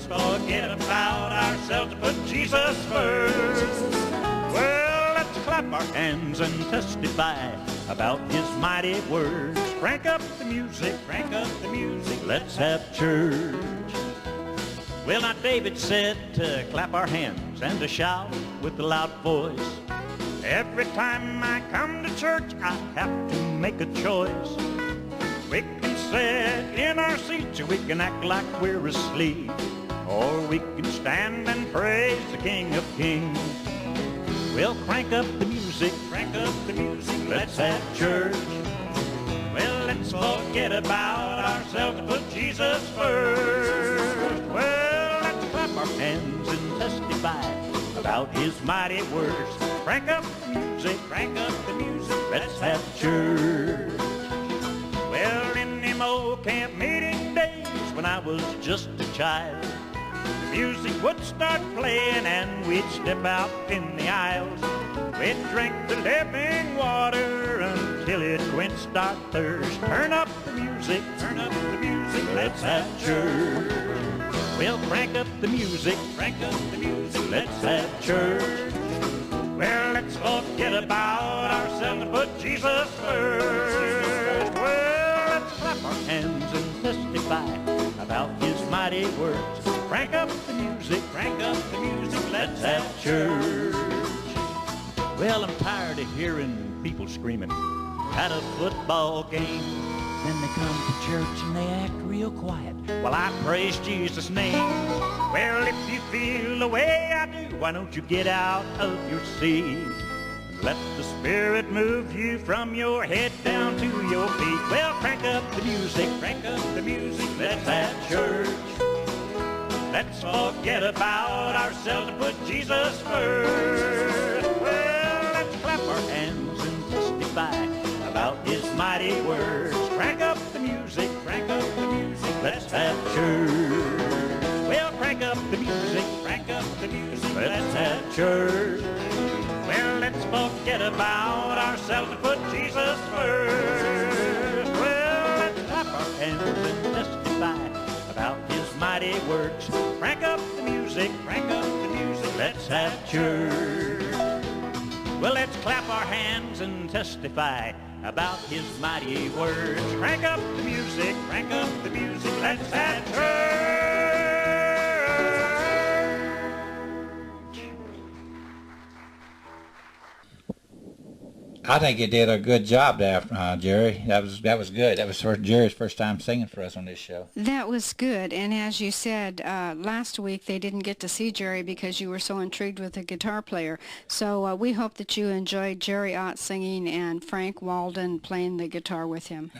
forget about ourselves and put Jesus first. Well, let's clap our hands and testify about his mighty words. Crank up the music, let's have church. Well, now David said to clap our hands and to shout with a loud voice. Every time I come to church, I have to make a choice. We can sit in our seats, or we can act like we're asleep, or we can stand and praise the King of Kings. Well, crank up the music, let's have church. Well, let's forget about ourselves and put Jesus first. Well, let's clap our hands and testify about his mighty words. Crank up the music, let's have church. Well, in them old camp meeting days when I was just a child, the music would start playing and we'd step out in the aisles. We'd drink the living water until it quenched our thirst. Turn up the music, let's have church. Well, crank up the music, let's have church. Well, let's forget about ourselves and put Jesus first. Well, let's clap our hands and testify about his mighty words. Crank up the music, let's have church. Well, I'm tired of hearing people screaming at a football game. Then they come to church and they act real quiet while I praise Jesus' name. Well, if you feel the way I do, why don't you get out of your seat and let the Spirit move you from your head down to your feet. Well, crank up the music, let's have church. Let's forget about ourselves and put Jesus first. Well, let's clap our hands and testify about his mighty words. Crank up the music, let's have church. Well, crank up the music, let's have church. Well, let's forget about ourselves and put Jesus first. Well, let's clap our hands and testify about his mighty words. Crank up the music, let's have church. Well, let's clap our hands and testify about his mighty words. Crank up the music, let's have church. I think you did a good job there, Jerry. That was good. That was Jerry's first time singing for us on this show. That was good. And as you said, last week they didn't get to see Jerry because you were so intrigued with the guitar player. So we hope that you enjoyed Jerry Ott singing and Frank Walden playing the guitar with him.